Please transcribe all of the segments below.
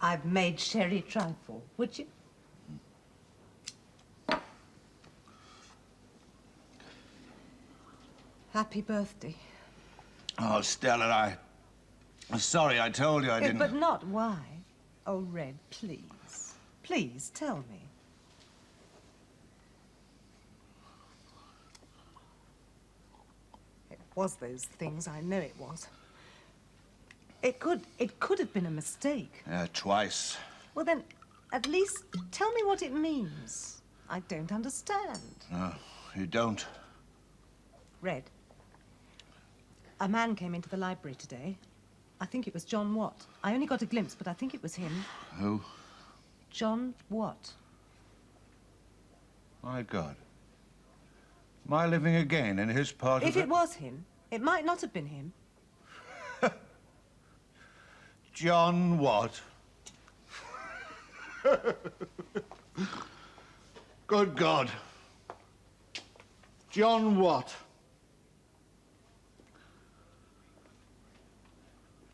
I've made sherry trifle. Would you? Happy birthday. Oh, Stella, I'm sorry I told you I didn't... But not why. Oh, Red, please. Please, tell me. It was those things, I know it was. It could have been a mistake. Yeah, twice. Well, then, at least tell me what it means. I don't understand. No, you don't. Red, a man came into the library today. I think it was John Watt. I only got a glimpse, but I think it was him. Who? John Watt. My God. Am I living again in his part of If it was him, it might not have been him. John Watt. Good God. John Watt.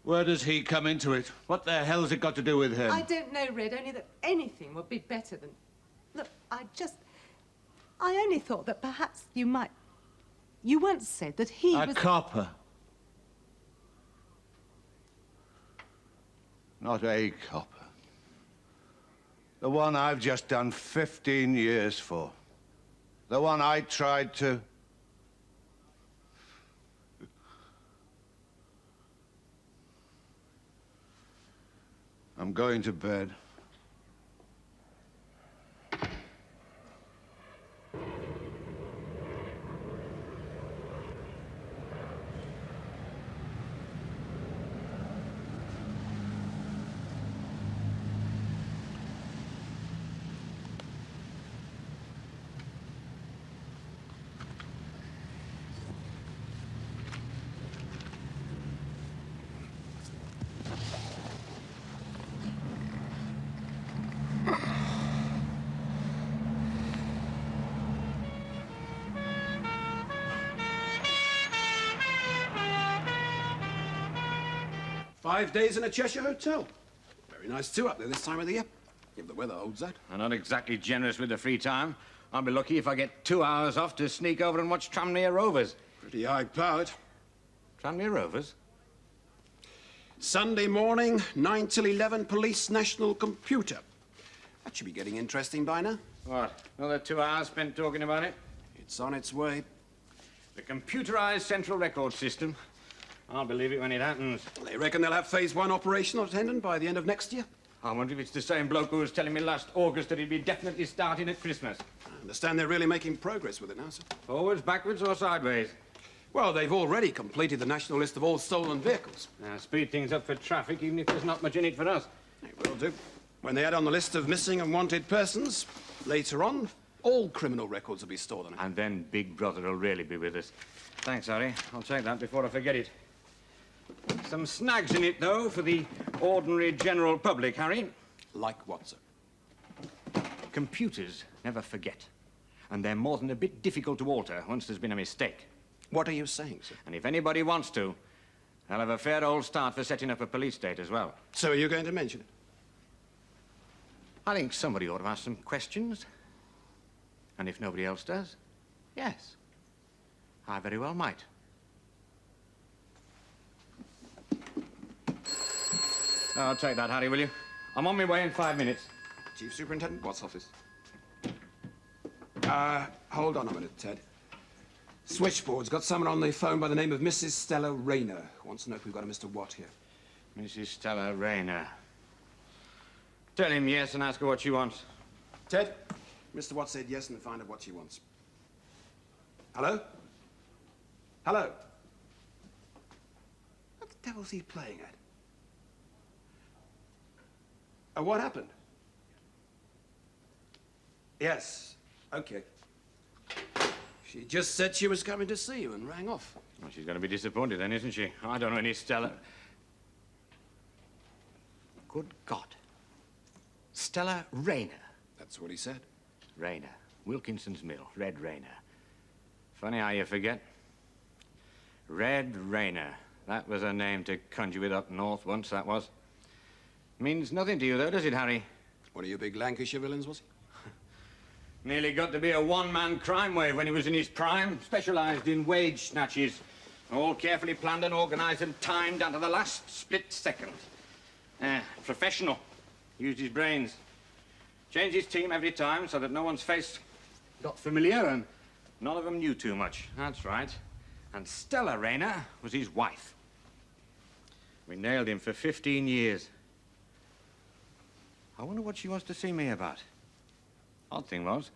Where does he come into it? What the hell's it got to do with him? I don't know, Red, only that anything would be better than... Look, I only thought that perhaps you might... You once said that he was... A copper. Not a copper. The one I've just done 15 years for. The one I tried to... I'm going to bed. Five days in a Cheshire hotel. Very nice too up there this time of the year, if the weather holds that. I'm not exactly generous with the free time. I'll be lucky if I get 2 hours off to sneak over and watch Tranmere Rovers. Pretty high-powered. Tranmere Rovers? Sunday morning, 9 till 11, Police National Computer. That should be getting interesting by now. What? Another 2 hours spent talking about it? It's on its way. The computerized central record system. I'll believe it when it happens. They reckon they'll have phase 1 operational attendant by the end of next year. I wonder if it's the same bloke who was telling me last August that he'd be definitely starting at Christmas. I understand they're really making progress with it now, sir. Forwards, backwards, or sideways? Well, they've already completed the national list of all stolen vehicles. Now, speed things up for traffic, even if there's not much in it for us. They will do. When they add on the list of missing and wanted persons, later on, all criminal records will be stored on it. And then Big Brother will really be with us. Thanks, Harry. I'll take that before I forget it. Some snags in it, though, for the ordinary general public, Harry. Like what, sir? Computers never forget. And they're more than a bit difficult to alter once there's been a mistake. What are you saying, sir? And if anybody wants to, they'll have a fair old start for setting up a police state as well. So are you going to mention it? I think somebody ought to ask some questions. And if nobody else does, yes, I very well might. I'll take that, Harry, will you? I'm on my way in 5 minutes. Chief Superintendent Watt's office. Hold on a minute, Ted. Switchboard's got someone on the phone by the name of Mrs. Stella Rayner. Wants to know if we've got a Mr. Watt here. Mrs. Stella Rayner. Tell him yes and ask her what she wants. Ted, Mr. Watt said yes and find out what she wants. Hello? Hello? What the devil's he playing at? What happened? Yes, okay. She just said she was coming to see you and rang off. Well, she's going to be disappointed then, isn't she? I don't know any Stella... Good God. Stella Rayner. That's what he said. Rayner. Wilkinson's Mill. Red Rayner. Funny how you forget. Red Rayner. That was a name to conjure with up north once, that was. Means nothing to you, though, does it, Harry? One of your big Lancashire villains, was he? Nearly got to be a one-man crime wave when he was in his prime. Specialised in wage snatches. All carefully planned and organised and timed down to the last split second. Professional. Used his brains. Changed his team every time so that no one's face got familiar and none of them knew too much. That's right. And Stella Rayner was his wife. We nailed him for 15 years. I wonder what she wants to see me about. Odd thing was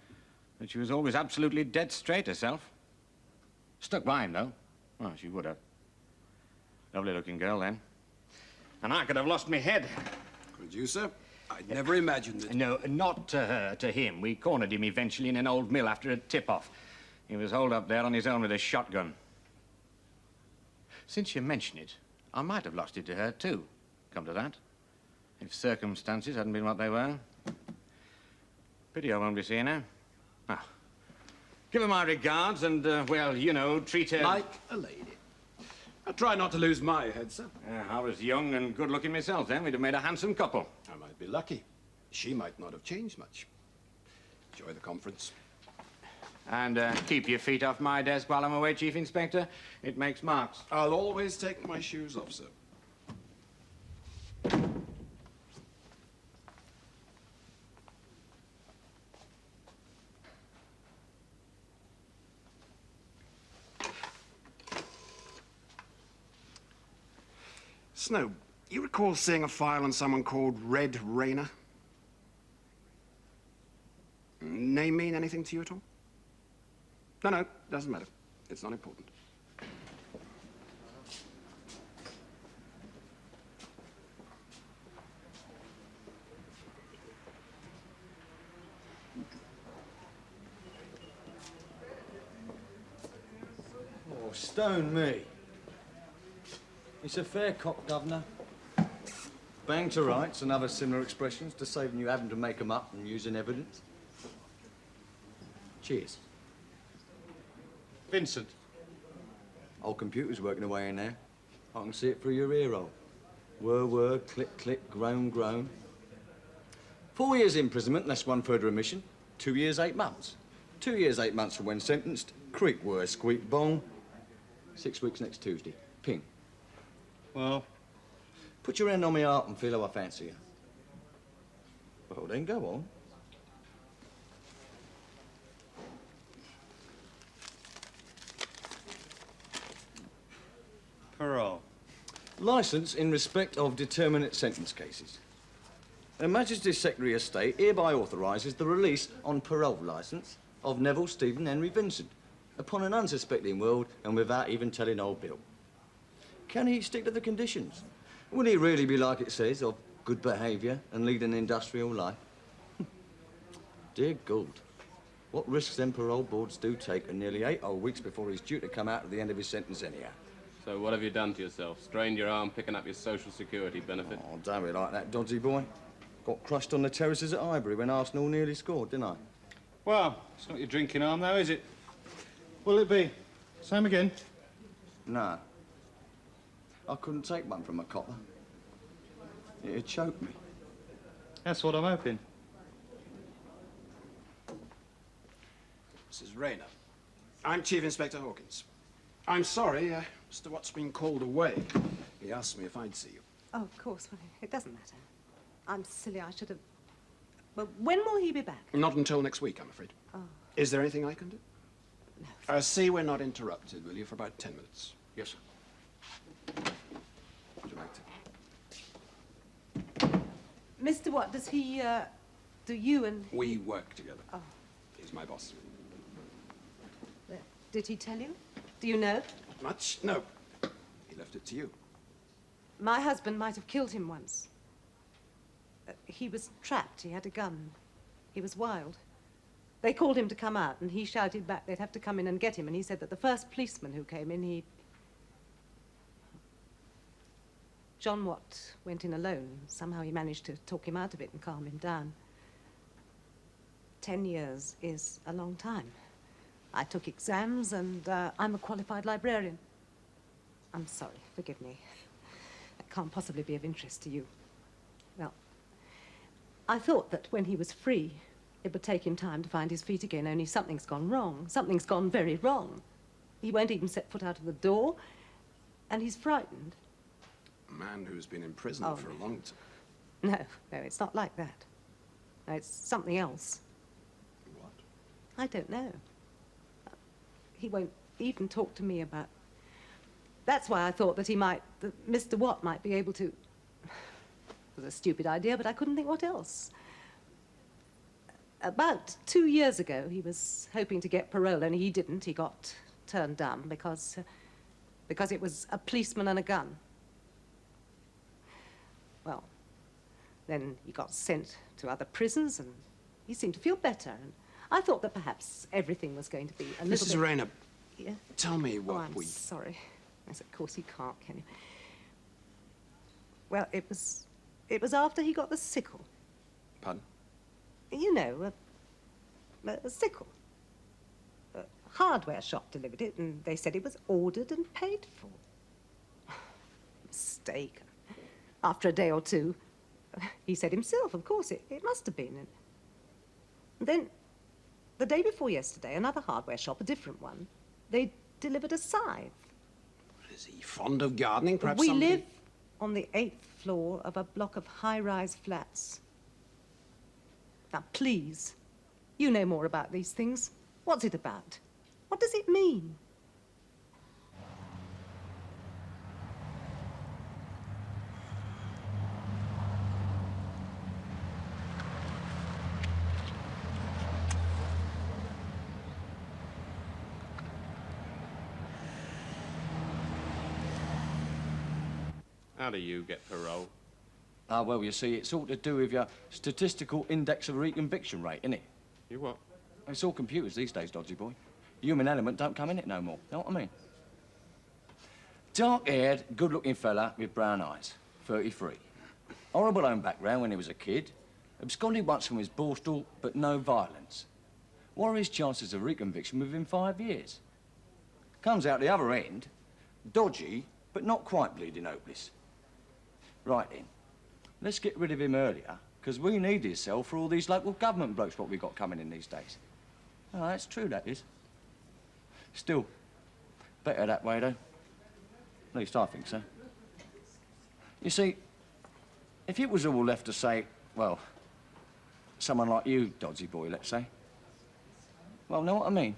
that she was always absolutely dead straight herself. Stuck by him, though. Well, she would have. Lovely-looking girl, then. And I could have lost my head. Could you, sir? I'd never imagined it. No, not to her, to him. We cornered him eventually in an old mill after a tip-off. He was holed up there on his own with a shotgun. Since you mention it, I might have lost it to her, too. Come to that. If circumstances hadn't been what they were. Pity I won't be seeing her. Ah. Give her my regards and, well, you know, treat her... Like a lady. I try not to lose my head, sir. I was young and good-looking myself then. We'd have made a handsome couple. I might be lucky. She might not have changed much. Enjoy the conference. And keep your feet off my desk while I'm away, Chief Inspector. It makes marks. I'll always take my shoes off, sir. Snow, you recall seeing a file on someone called Red Rayner? Name mean anything to you at all? No, doesn't matter. It's not important. Oh, stone me. It's a fair cop, Governor. Bang to rights and other similar expressions to saving you having to make 'em up and using evidence. Cheers. Vincent. Old computer's working away in there. I can see it through your ear hole. Whir, click, click, groan, groan. 4 years imprisonment, less one further omission. 2 years, 8 months. 2 years, 8 months from when sentenced. Creak, whir, squeak, bong. 6 weeks next Tuesday. Ping. Well, put your hand on my heart and feel how I fancy you. Well, then go on. Parole. Licence in respect of determinate sentence cases. Her Majesty's Secretary of State hereby authorises the release on parole licence of Neville Stephen Henry Vincent upon an unsuspecting world and without even telling old Bill. Can he stick to the conditions? Will he really be like it says, of good behaviour and lead an industrial life? Dear God, what risks them parole boards do take are nearly 8 whole weeks before he's due to come out at the end of his sentence anyhow. So what have you done to yourself? Strained your arm picking up your Social Security benefit? Oh, don't be like that, dodgy boy. Got crushed on the terraces at Highbury when Arsenal nearly scored, didn't I? Well, it's not your drinking arm, though, is it? Will it be? Same again? No. I couldn't take one from a copper. It'd choke me. That's what I'm hoping. Mrs. Rayner. I'm Chief Inspector Hawkins. I'm sorry, Mr. Watt's been called away. He asked me if I'd see you. Oh, of course. Well, it doesn't matter. I'm silly. I should have... Well, when will he be back? Not until next week, I'm afraid. Oh. Is there anything I can do? No. See we're not interrupted, will you, for about 10 minutes? Yes, sir. Would you like to? Mr. Watt, does he, do you and... We work together. Oh. He's my boss. Did he tell you? Do you know? Much? No. He left it to you. My husband might have killed him once. He was trapped. He had a gun. He was wild. They called him to come out, and he shouted back they'd have to come in and get him, and he said that the first policeman who came in, John Watt went in alone. Somehow he managed to talk him out of it and calm him down. 10 years is a long time. I took exams, and I'm a qualified librarian. I'm sorry, forgive me. That can't possibly be of interest to you. Well, I thought that when he was free, it would take him time to find his feet again, only something's gone wrong. Something's gone very wrong. He won't even set foot out of the door, and he's frightened. A man who's been in prison for a long time. No, it's not like that. No, it's something else. What? I don't know. He won't even talk to me about... That's why I thought that that Mr. Watt might be able to... It was a stupid idea, but I couldn't think what else. About 2 years ago, he was hoping to get parole, only he didn't. He got turned down because it was a policeman and a gun. Well, then he got sent to other prisons, and he seemed to feel better. And I thought that perhaps everything was going to be a little Mrs. bit... Rayner, Yeah? tell me what I'm sorry. Yes, of course you can't, can you? Well, it was after he got the sickle. Pardon? You know, a sickle. A hardware shop delivered it, and they said it was ordered and paid for. Mistake. After a day or two, he said himself, of course, it must have been. And then, the day before yesterday, another hardware shop, a different one, they delivered a scythe. Is he fond of gardening? Perhaps We somebody... live on the 8th floor of a block of high-rise flats. Now, please, you know more about these things. What's it about? What does it mean? How do you get parole? Ah, well, you see, it's all to do with your statistical index of reconviction rate, innit? You what? It's all computers these days, dodgy boy. Human element don't come in it no more. Know what I mean? Dark-haired, good-looking fella with brown eyes, 33. Horrible home background when he was a kid. Absconded once from his borstal, but no violence. What are his chances of reconviction within 5 years? Comes out the other end, dodgy, but not quite bleeding hopeless. Right then, let's get rid of him earlier, because we need his cell for all these local government blokes what we've got coming in these days. Oh, that's true, that is. Still, better that way, though. At least I think so. You see, if it was all left to say, well, someone like you, dodgy boy, let's say, well, know what I mean?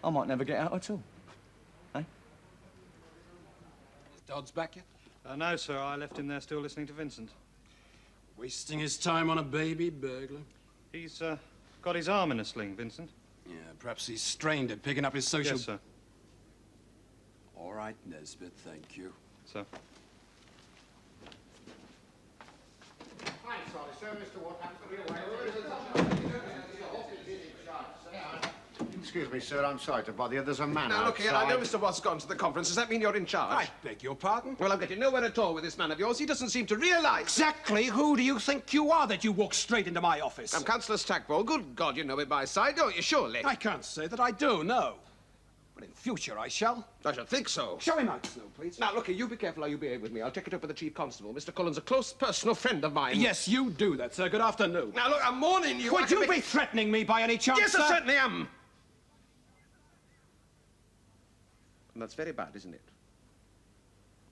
I might never get out at all. Eh? Is Dodds back yet? No, sir. I left him there still listening to Vincent. Wasting his time on a baby burglar. He's got his arm in a sling, Vincent. Yeah, perhaps he's strained at picking up his social... Yes, sir. All right, Nesbitt, thank you. Sir. I'm sorry, sir, Mr. Watt happens to be away. Excuse me, sir, I'm sorry to bother you. There's a man Now, look here, I know outside. Mr. Watt's gone to the conference. Does that mean you're in charge? I beg your pardon? Well, I'm getting nowhere at all with this man of yours. He doesn't seem to realise. Exactly who do you think you are that you walk straight into my office? I'm Councillor Stackpole. Good God, you know it by sight, don't you, surely? I can't say that I do, no. But in future I shall. I should think so. Show him out, Snow, please. Now, look here, you be careful how you behave with me. I'll take it up with the Chief Constable. Mr. Cullen's a close personal friend of mine. Yes, you do that, sir. Good afternoon. Now, look, I'm warning you. Would you be threatening me by any chance, Yes, sir? I certainly am. And that's very bad, isn't it?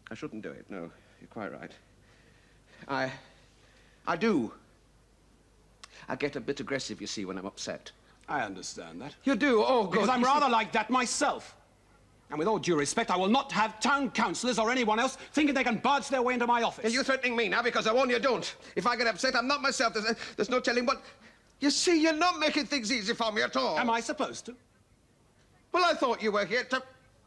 I shouldn't do it. No, you're quite right. I do. I get a bit aggressive, you see, when I'm upset. I understand that. You do? Oh, good. Because I'm You see- rather like that myself. And with all due respect, I will not have town councillors or anyone else thinking they can barge their way into my office. Are you threatening me now? Because I warn you, don't. If I get upset, I'm not myself. There's no telling what... You see, you're not making things easy for me at all. Am I supposed to? Well, I thought you were here to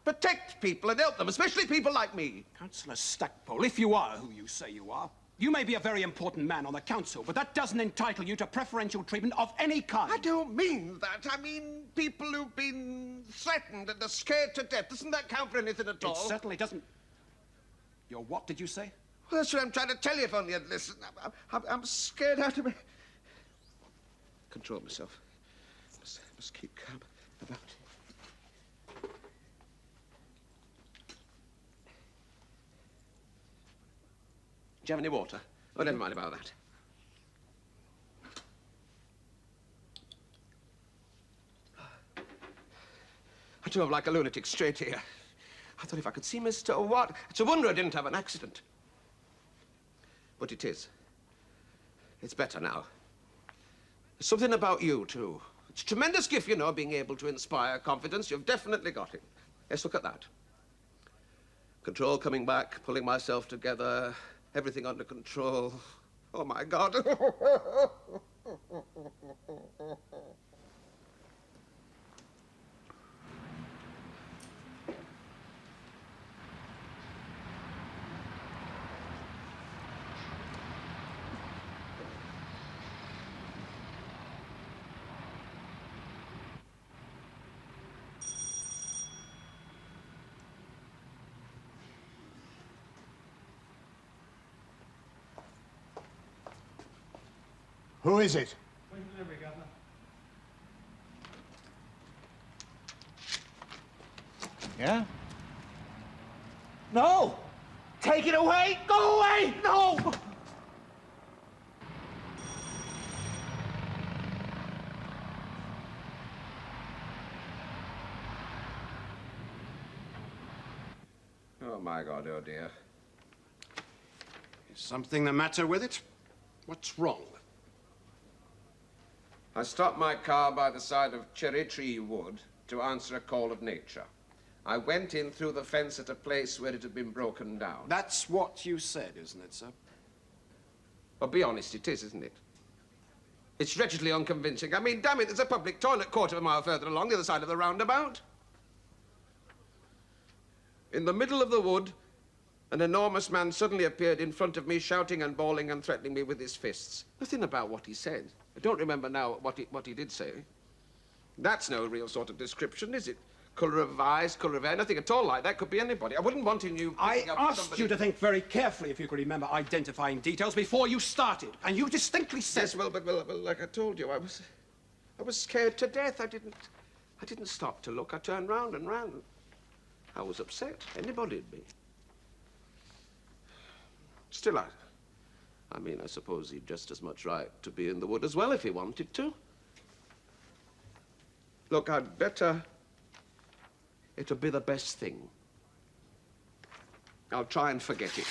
protect people and help them, especially people like me. Councillor Stackpole, if you are who you say you are, you may be a very important man on the council, but that doesn't entitle you to preferential treatment of any kind. I don't mean that. I mean people who've been threatened and are scared to death. Doesn't that count for anything at all? It certainly doesn't. Your what did you say? Well, that's what I'm trying to tell you if only you'd listen. I'm scared out of me. Control myself. Must keep calm about it. Do you have any water? Oh, never mind about that. I drove like a lunatic straight here. I thought if I could see Mr. Watt... It's a wonder I didn't have an accident. But it is. It's better now. There's something about you, too. It's a tremendous gift, you know, being able to inspire confidence. You've definitely got it. Yes, look at that. Control coming back, pulling myself together, everything under control. Oh, my God. Who is it? Yeah? No! Take it away! Go away! No! Oh, my God, oh, dear. Is something the matter with it? What's wrong? I stopped my car by the side of Cherry Tree Wood to answer a call of nature. I went in through the fence at a place where it had been broken down. That's what you said, isn't it, sir? Well, be honest, it is, isn't it? It's wretchedly unconvincing. I mean, damn it, there's a public toilet quarter of a mile further along the other side of the roundabout. In the middle of the wood, an enormous man suddenly appeared in front of me, shouting and bawling and threatening me with his fists. Nothing about what he said. I don't remember now what he did say. That's no real sort of description, is it? Colour of eyes, colour of hair, nothing at all like that. Could be anybody. I wouldn't want you I picking up asked somebody... you to think very carefully if you could remember identifying details before you started, and you distinctly said... Yes, well, like I told you, I was scared to death. I didn't stop to look. I turned round and ran. I was upset. Anybody'd be. Still, I mean, I suppose he'd just as much right to be in the wood as well if he wanted to. Look, I'd better... It'll be the best thing. I'll try and forget it.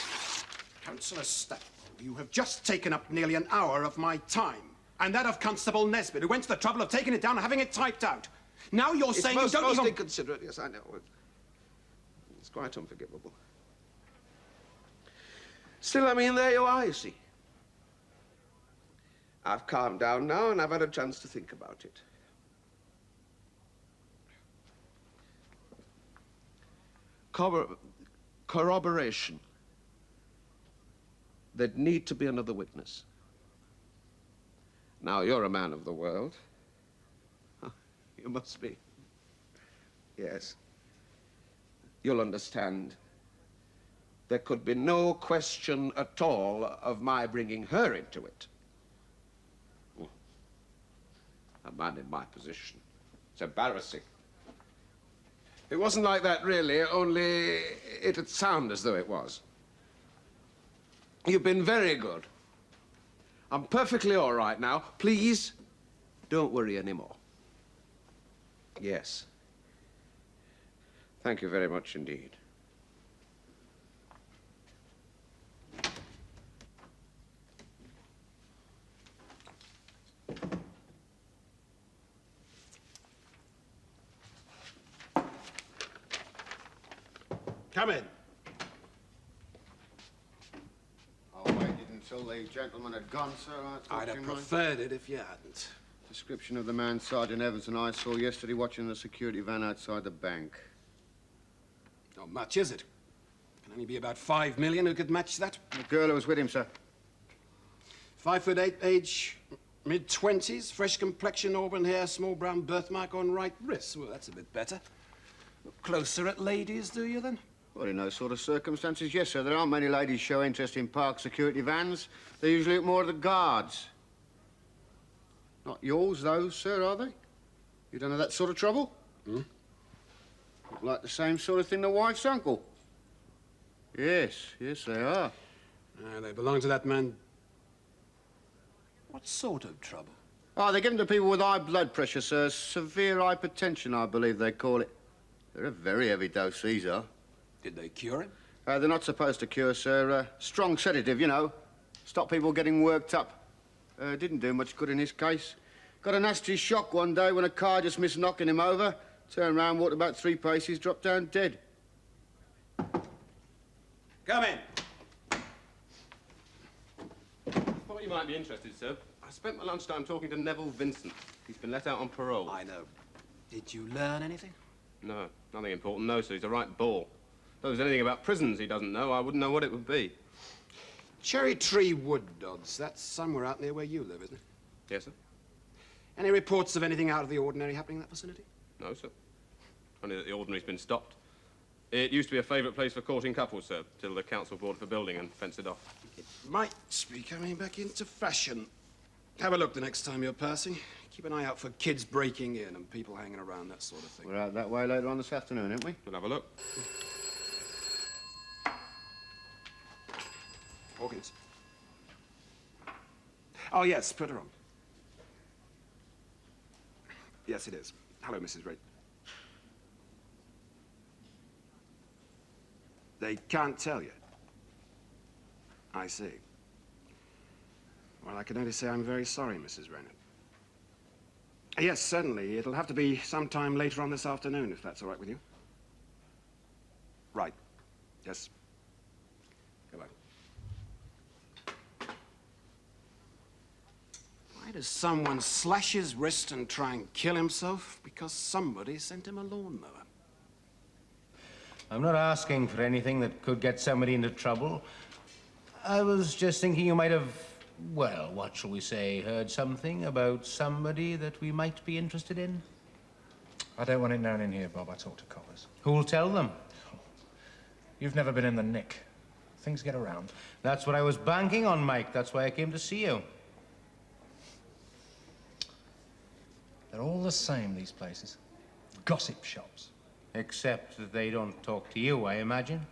Councillor Stafford, you have just taken up nearly an hour of my time, and that of Constable Nesbitt, who went to the trouble of taking it down and having it typed out. Now you're saying you don't most even... inconsiderate, yes, I know. It's quite unforgivable. Still, I mean, there you are, you see. I've calmed down now, and I've had a chance to think about it. Corroboration. There'd need to be another witness. Now, you're a man of the world. You must be. Yes. You'll understand. There could be no question at all of my bringing her into it. A man in my position. It's embarrassing. It wasn't like that, really, only it'd sound as though it was. You've been very good. I'm perfectly all right now. Please, don't worry anymore. Yes. Thank you very much indeed. Come in. I waited until the gentleman had gone, sir. I'd have preferred it if you hadn't. Description of the man Sergeant Evans and I saw yesterday watching the security van outside the bank. Not much, is it? Can only be about 5 million who could match that. The girl who was with him, sir. 5'8", age mid-20s, fresh complexion, auburn hair, small brown birthmark on right wrist. Well, that's a bit better. Look closer at ladies, do you, then? Well, in those sort of circumstances, yes, sir. There aren't many ladies show interest in park security vans. They usually look more at the guards. Not yours, though, sir, are they? You don't have that sort of trouble? Hmm? Look like the same sort of thing the wife's uncle. Yes, yes, they are. They belong to that man. What sort of trouble? Oh, they give them to people with high blood pressure, sir. Severe hypertension, I believe they call it. They're a very heavy dose, these are. Did they cure him? They're not supposed to cure, sir. Strong sedative, you know. Stop people getting worked up. Didn't do much good in his case. Got a nasty shock one day when a car just missed knocking him over. Turned round, walked about 3 paces, dropped down dead. Come in. Thought you might be interested, sir. I spent my lunchtime talking to Neville Vincent. He's been let out on parole. I know. Did you learn anything? No, nothing important, no, sir. He's a right ball. If there was anything about prisons he doesn't know, I wouldn't know what it would be. Cherry Tree Wood, Dodds. That's somewhere out near where you live, isn't it? Yes, sir? Any reports of anything out of the ordinary happening in that vicinity? No, sir. Only that the ordinary's been stopped. It used to be a favourite place for courting couples, sir, till the council bought it for building and fenced it off. It might be coming back into fashion. Have a look the next time you're passing. Keep an eye out for kids breaking in and people hanging around, that sort of thing. We're out that way later on this afternoon, aren't we? We'll have a look. Hawkins. Oh, yes, put her on. Yes, it is. Hello, Mrs. Reid. They can't tell you. I see. Well, I can only say I'm very sorry, Mrs. Reynard. Yes, certainly. It'll have to be sometime later on this afternoon, if that's all right with you. Right. Yes. Goodbye. Why does someone slash his wrist and try and kill himself? Because somebody sent him a lawnmower. I'm not asking for anything that could get somebody into trouble. I was just thinking you might have, well, what shall we say, heard something about somebody that we might be interested in? I don't want it known in here, Bob. I talk to coppers. Who'll tell them? You've never been in the nick. Things get around. That's what I was banking on, Mike. That's why I came to see you. They're all the same, these places. Gossip shops. Except that they don't talk to you, I imagine.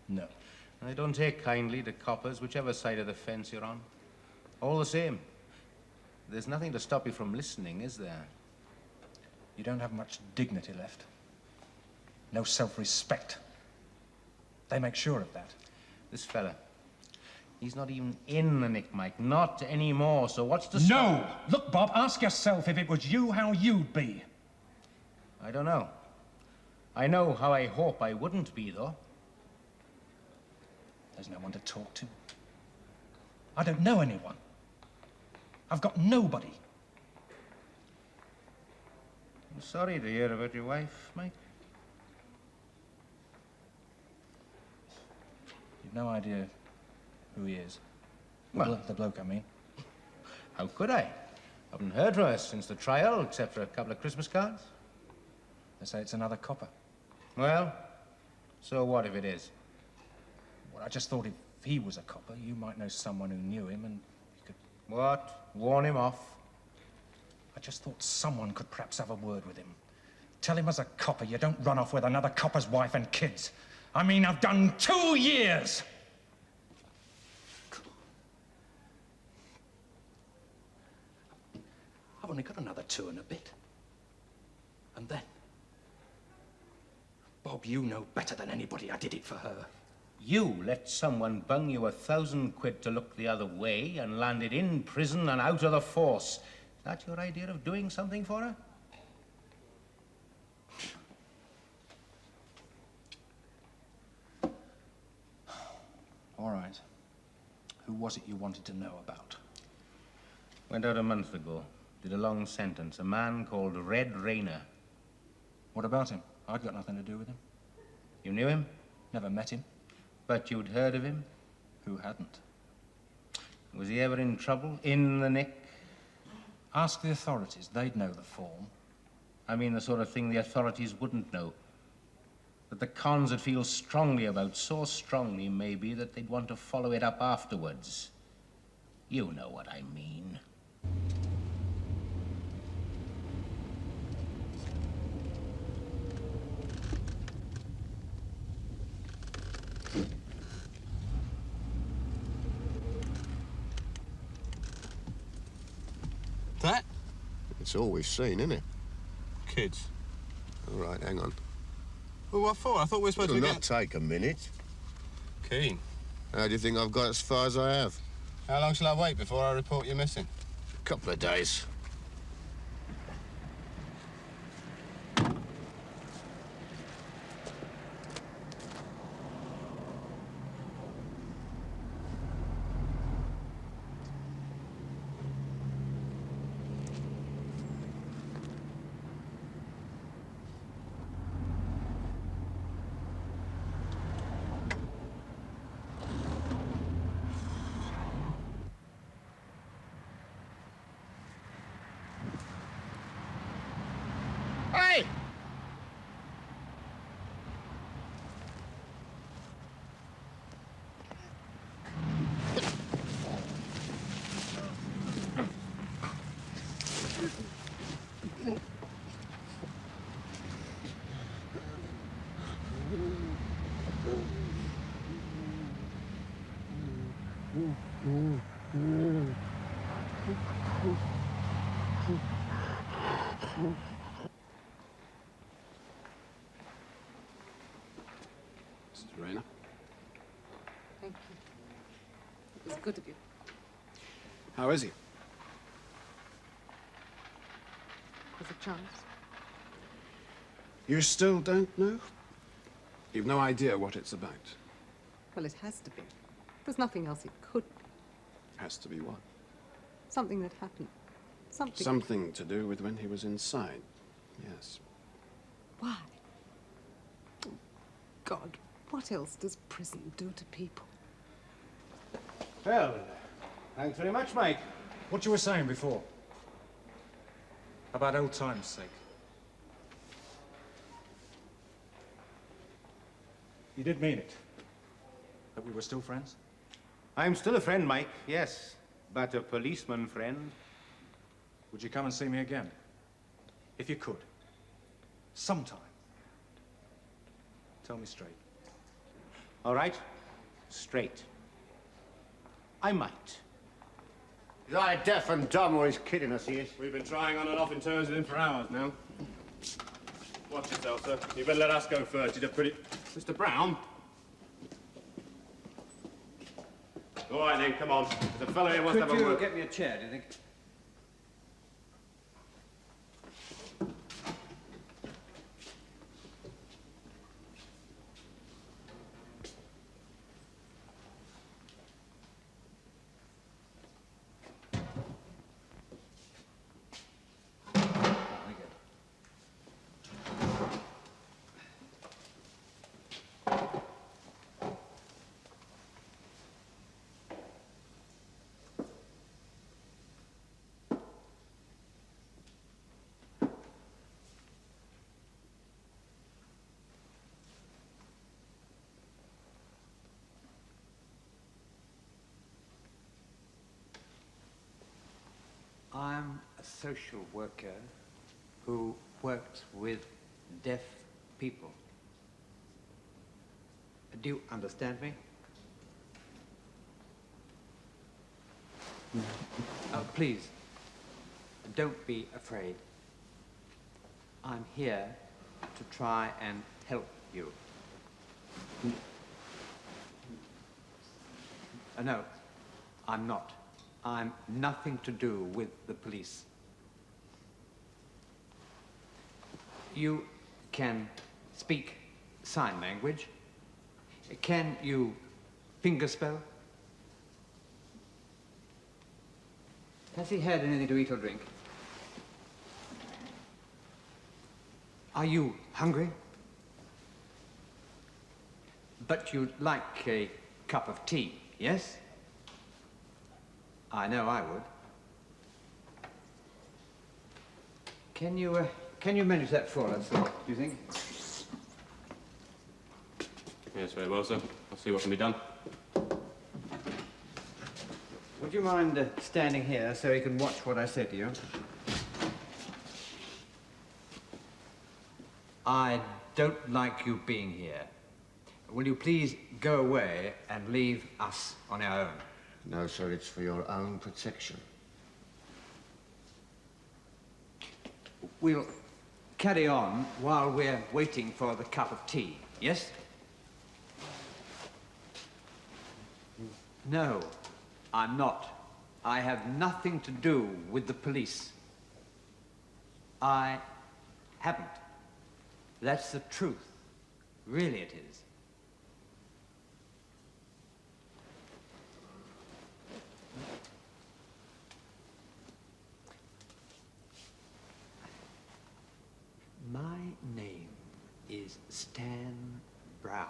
No. And they don't take kindly to coppers, whichever side of the fence you're on. All the same. There's nothing to stop you from listening, is there? You don't have much dignity left. No self-respect. They make sure of that. This fella, he's not even in the nick, Mike. Not anymore, so what's the No! Look, Bob, ask yourself if it was you, how you'd be. I don't know. I know how I hope I wouldn't be, though. There's no one to talk to. I don't know anyone. I've got nobody. I'm sorry to hear about your wife, Mike. You've no idea who he is. Well, The bloke, I mean. How could I? Haven't heard from us since the trial, except for a couple of Christmas cards. They say it's another copper. Well, so what if it is? Well, I just thought if he was a copper, you might know someone who knew him and you could... What? Warn him off? I just thought someone could perhaps have a word with him. Tell him as a copper you don't run off with another copper's wife and kids. I mean, I've done 2 years! I've only got another 2 and a bit. And then... Bob, you know better than anybody I did it for her. You let someone bung you 1,000 quid to look the other way and landed in prison and out of the force. Is that your idea of doing something for her? All right. Who was it you wanted to know about? Went out a month ago. Did a long sentence. A man called Red Rayner. What about him? I've got nothing to do with him. You knew him? Never met him. But you'd heard of him? Who hadn't? Was he ever in trouble? In the nick? Ask the authorities. They'd know the form. I mean the sort of thing the authorities wouldn't know. That the cons would feel strongly about. So strongly, maybe, that they'd want to follow it up afterwards. You know what I mean. It's all we've seen, isn't it? Kids. All right, hang on. Well, what for? I thought we were supposed It'll to not take a minute. Keen. How do you think I've got as far as I have? How long shall I wait before I report you missing? A couple of days. Hey! Mr. Rayner. Thank you. It was good of you. How is he? There's a chance. You still don't know? You've no idea what it's about. Well, it has to be. There's nothing else it could be. Has to be what? Something that happened. Something. Something to do with when he was inside. Yes. Why? Oh, God, what else does prison do to people? Well, thanks very much, mate. What you were saying before. About old times' sake. You did mean it? That we were still friends? I'm still a friend, Mike, yes. But a policeman friend. Would you come and see me again? If you could. Sometime. Tell me straight. All right? Straight. I might. He's either deaf and dumb or he's kidding us, he is. We've been trying on and off in terms with him for hours now. Watch yourself, sir. You better let us go first. He's a pretty... Mr. Brown? All right, then, come on. There's a fellow here who wants to have a word. Get me a chair, do you think? I'm a social worker who works with deaf people. Do you understand me? Please, don't be afraid. I'm here to try and help you. No, I'm not. I'm nothing to do with the police. You can speak sign language. Can you fingerspell? Has he had anything to eat or drink? Are you hungry? But you'd like a cup of tea, yes? I know I would. Can you manage that for us, do you think? Yes, very well, sir. I'll see what can be done. Would you mind standing here so he can watch what I say to you? I don't like you being here. Will you please go away and leave us on our own? No, sir, it's for your own protection. We'll carry on while we're waiting for the cup of tea, yes? No, I'm not. I have nothing to do with the police. I haven't. That's the truth. Really it is. My name is Stan Brown.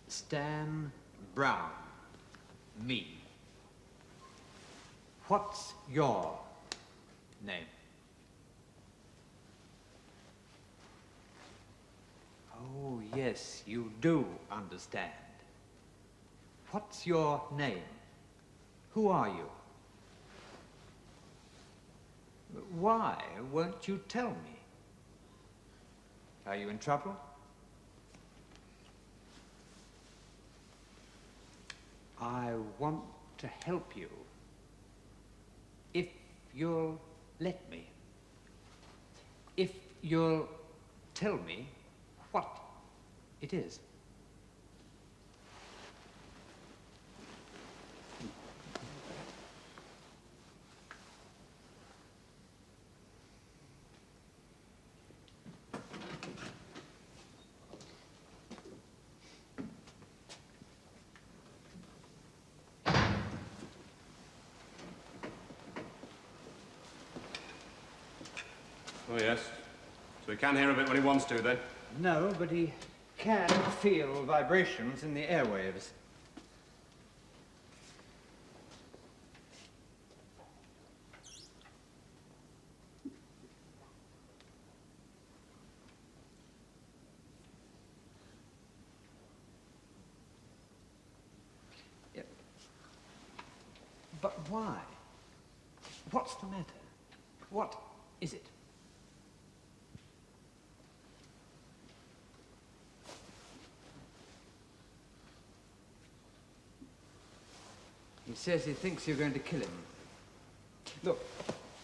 Stan Brown. Me. What's your name? Oh, yes, you do understand. What's your name? Who are you? Why won't you tell me? Are you in trouble? I want to help you. If you'll let me. If you'll tell me what it is. Oh, yes. So he can hear a bit when he wants to, then? No, but he can feel vibrations in the airwaves. Yeah. But why? What's the matter? What is it? He says he thinks you're going to kill him. Look,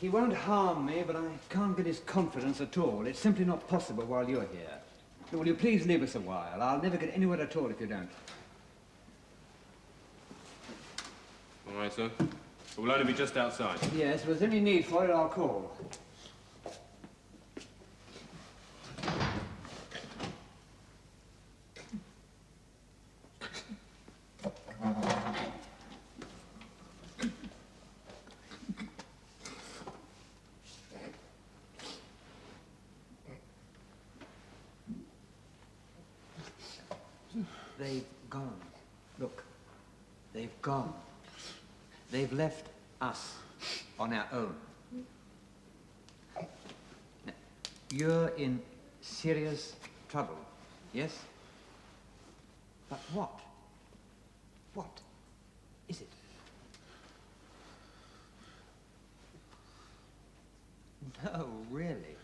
he won't harm me, but I can't get his confidence at all. It's simply not possible while you're here. Will you please leave us a while? I'll never get anywhere at all if you don't. All right, sir. We'll only be just outside. Yes, if there's any need for it, I'll call. They've gone. Look, they've gone. They've left us on our own. Now, you're in serious trouble, yes? But what? What is it? No, really.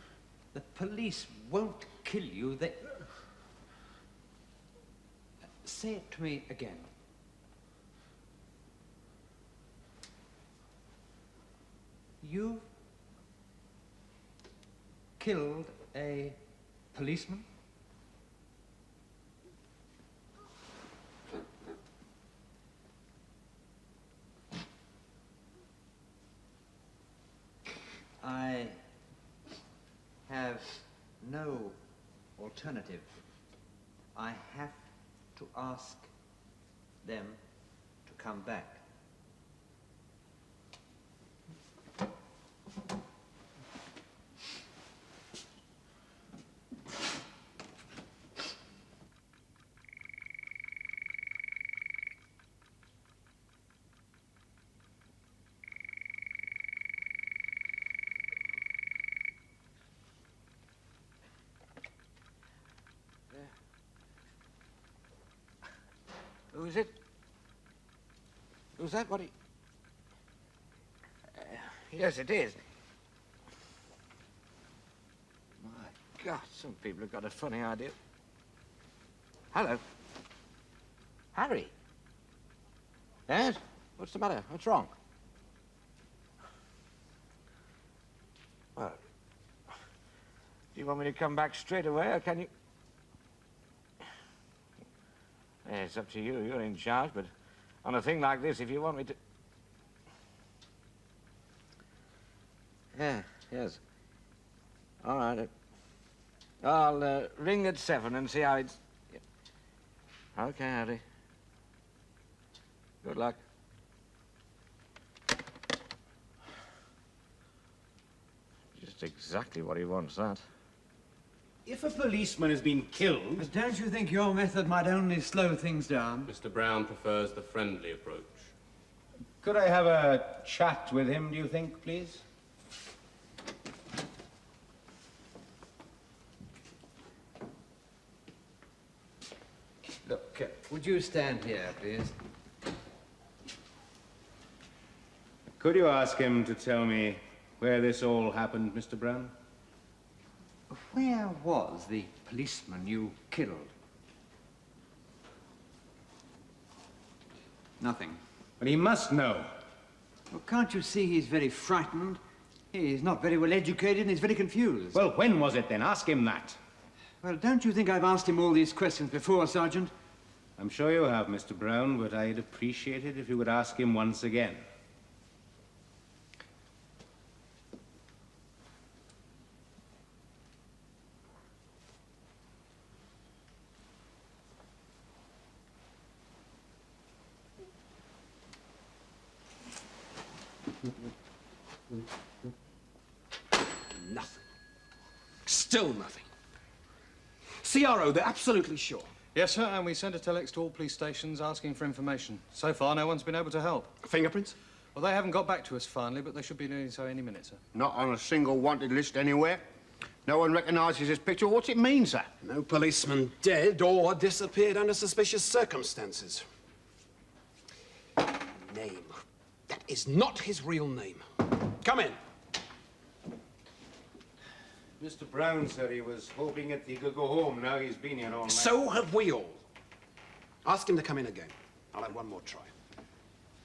The police won't kill you. They... Say it to me again. You killed a policeman? I have no alternative. I have to ask them to come back. Who's it? Who's that? What he... Yes, it is. My God, some people have got a funny idea. Hello. Harry. Dad? What's the matter? What's wrong? Well, do you want me to come back straight away, or can you... Yeah, it's up to you. You're in charge, but on a thing like this, if you want me to... Yeah, yes. All right. I'll ring at 7 and see how it's... Yeah. Okay, Harry. Good luck. Just exactly what he wants, that. If a policeman has been killed... But don't you think your method might only slow things down? Mr. Brown prefers the friendly approach. Could I have a chat with him, do you think, please? Look, would you stand here, please? Could you ask him to tell me where this all happened, Mr. Brown? Where was the policeman you killed? Nothing. But he must know. Well, can't you see he's very frightened? He's not very well educated and he's very confused. Well, when was it then? Ask him that. Well, don't you think I've asked him all these questions before, Sergeant? I'm sure you have, Mr. Brown, but I'd appreciate it if you would ask him once again. Nothing. Still nothing. CRO, they're absolutely sure. Yes, sir, and we sent a telex to all police stations asking for information. So far, no one's been able to help. Fingerprints? Well, they haven't got back to us finally, but they should be doing so any minute, sir. Not on a single wanted list anywhere. No one recognises this picture. What's it mean, sir? No policeman dead or disappeared under suspicious circumstances. Name. That is not his real name. Come in. Mr. Brown said he was hoping that he could go home now he's been here all night. So have we all. Ask him to come in again. I'll have one more try.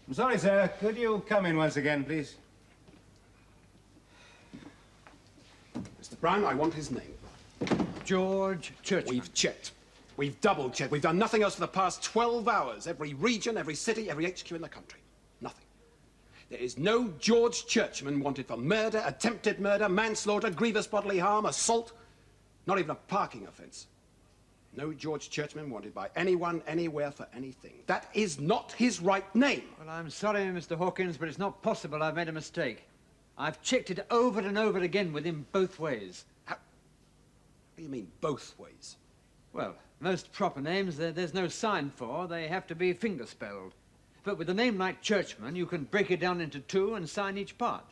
I'm sorry, sir. Could you come in once again, please? Mr. Brown, I want his name. George Churchman. We've checked. We've double-checked. We've done nothing else for the past 12 hours. Every region, every city, every HQ in the country. Nothing. There is no George Churchman wanted for murder, attempted murder, manslaughter, grievous bodily harm, assault, not even a parking offence. No George Churchman wanted by anyone, anywhere, for anything. That is not his right name. Well, I'm sorry, Mr. Hawkins, but it's not possible. I've made a mistake. I've checked it over and over again with him both ways. What do you mean, both ways? Well, most proper names there's no sign for. They have to be finger-spelled. But with a name like Churchman, you can break it down into two and sign each part.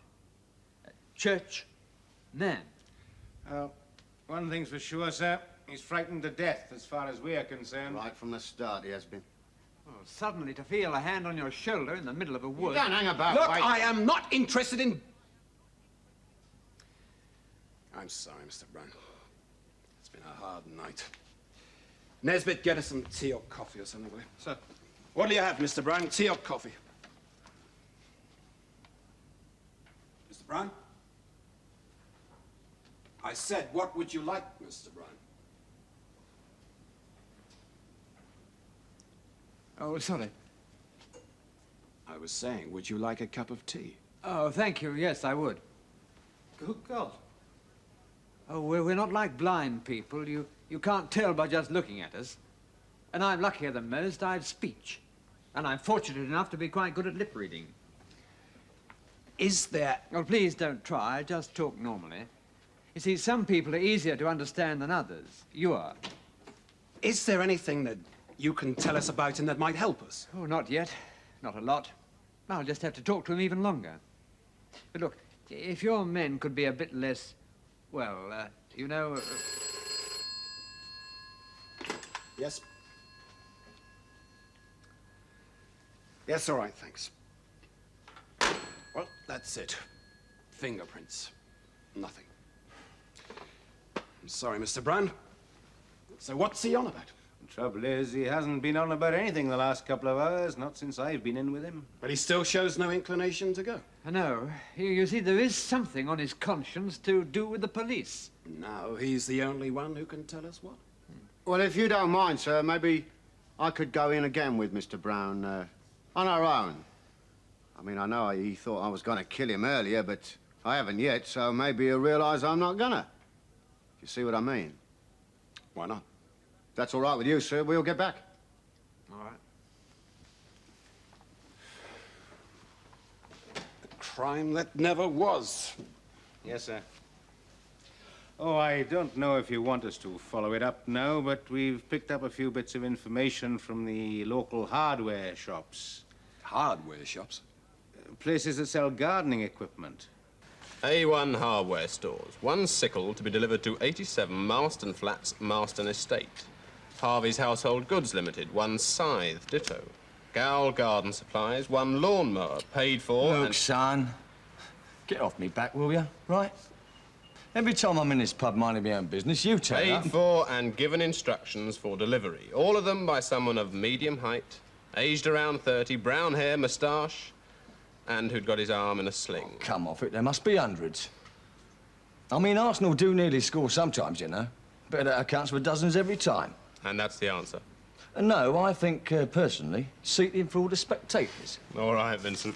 Church-man. Well, one thing's for sure, sir. He's frightened to death, as far as we are concerned. Right from the start, he has been. Well, suddenly to feel a hand on your shoulder in the middle of a wood... You don't hang about, Look, wait. I am not interested in... I'm sorry, Mr. Brown. It's been a hard night. Nesbitt, get us some tea or coffee or something, will you? Sir. What do you have, Mr. Brown? Tea or coffee? Mr. Brown? I said, what would you like, Mr. Brown? Oh, sorry. I was saying, would you like a cup of tea? Oh, thank you. Yes, I would. Good God. Oh, we're not like blind people. You can't tell by just looking at us. And I'm luckier than most. I have speech. And I'm fortunate enough to be quite good at lip reading. Is there... Well, please don't try. Just talk normally. You see, some people are easier to understand than others. You are. Is there anything that you can tell us about and that might help us? Oh, not yet. Not a lot. I'll just have to talk to him even longer. But look, if your men could be a bit less, well, you know... Yes? Yes, all right, thanks. Well, that's it. fingerprints. Nothing. I'm sorry, Mr. Brown. So what's he on about? The trouble is, he hasn't been on about anything the last couple of hours, not since I've been in with him. But he still shows no inclination to go. I know. You see, there is something on his conscience to do with the police. Now he's the only one who can tell us what. Well, if you don't mind, sir, maybe I could go in again with Mr. Brown on our own. I mean, I know he thought I was going to kill him earlier, but I haven't yet, so maybe he'll realise I'm not gonna. You see what I mean? Why not? That's all right with you, sir. We'll get back. All right. The crime that never was. Yes, sir. Oh, I don't know if you want us to follow it up now, but we've picked up a few bits of information from the local hardware shops. Hardware shops? Places that sell gardening equipment. A1 hardware stores. One sickle to be delivered to 87 Marston Flats, Marston Estate. Harvey's Household Goods Limited. One scythe, ditto. Gowl Garden Supplies. One lawnmower, paid for. Look, son, get off me back, will you? Right? Every time I'm in this pub minding my own business, you turn up. Paid for and given instructions for delivery. All of them by someone of medium height, aged around 30, brown hair, moustache, and who'd got his arm in a sling. Oh, come off it, there must be hundreds. I mean, Arsenal do nearly score sometimes, you know. But that accounts for dozens every time. And that's the answer. No, I think, personally, seating for all the spectators. All right, Vincent.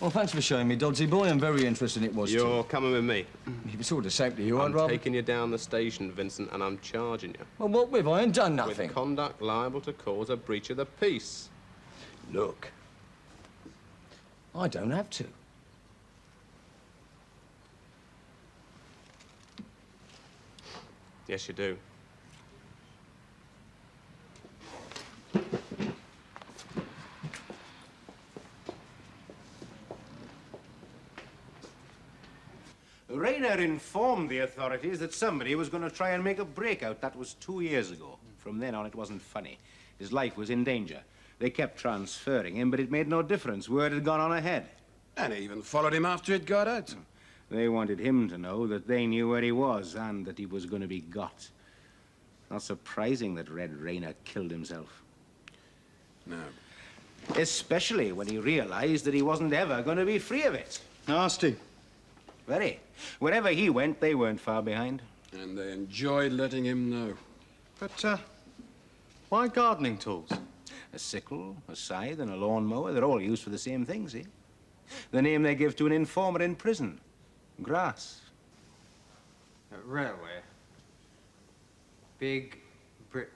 Well, thanks for showing me, Dodsy boy. I'm very interested it was You're too. coming with me. If it's all the same to you, I'm I'd rather... taking you down the station, Vincent, and I'm charging you. Well, what with? I ain't done nothing. With conduct liable to cause a breach of the peace. Look, I don't have to. Yes, you do. Rayner informed the authorities that somebody was going to try and make a breakout. That was 2 years ago. From then on, it wasn't funny. His life was in danger. They kept transferring him, but it made no difference. Word had gone on ahead. And he even followed him after it got out. They wanted him to know that they knew where he was and that he was going to be got. Not surprising that Red Rayner killed himself. No. Especially when he realized that he wasn't ever going to be free of it. Nasty. Very. Wherever he went, they weren't far behind. And they enjoyed letting him know. But, why gardening tools? A sickle, a scythe, and a lawnmower, they're all used for the same thing, see? The name they give to an informer in prison. Grass. Railway. Big Brit...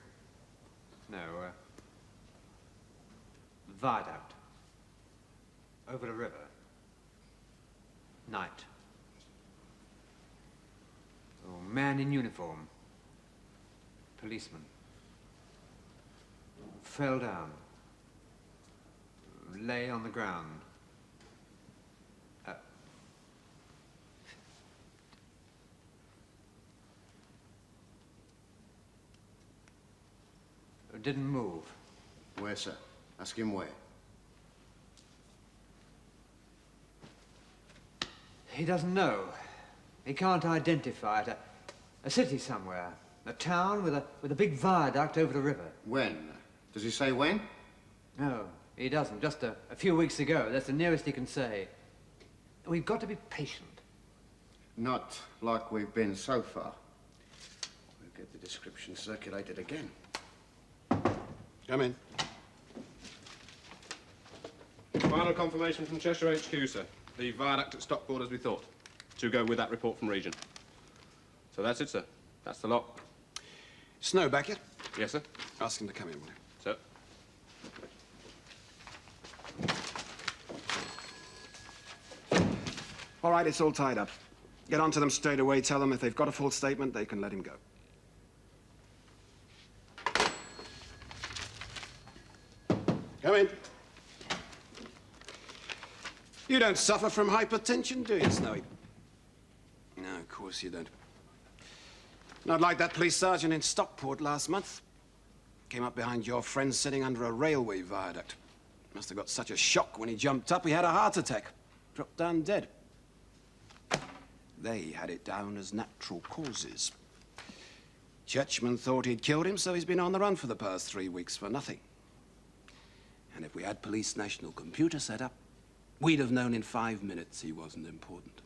No, viaduct. Over the river. Night. Oh, man in uniform. Policeman. Fell down. Lay on the ground. Didn't move. Where, sir? Ask him where. He doesn't know. He can't identify it. A city somewhere. A town with a big viaduct over the river. When? Does he say when? No, he doesn't. Just a few weeks ago. That's the nearest he can say. We've got to be patient. Not like we've been so far. We'll get the description circulated again. Come in. Final confirmation from Cheshire HQ, sir. The viaduct at Stockport as we thought. To go with that report from Region. So that's it, sir. That's the lot. Snow back yet? Yes, sir. Ask him to come in, will you? Sir. All right, it's all tied up. Get on to them straight away. Tell them if they've got a full statement, they can let him go. Come in. You don't suffer from hypertension, do you, Snowy? No, of course you don't. Not like that police sergeant in Stockport last month. Came up behind your friend sitting under a railway viaduct. Must have got such a shock when he jumped up, he had a heart attack. Dropped down dead. They had it down as natural causes. Churchman thought he'd killed him, so he's been on the run for the past 3 weeks for nothing. And if we had Police National Computer set up, we'd have known in 5 minutes he wasn't important.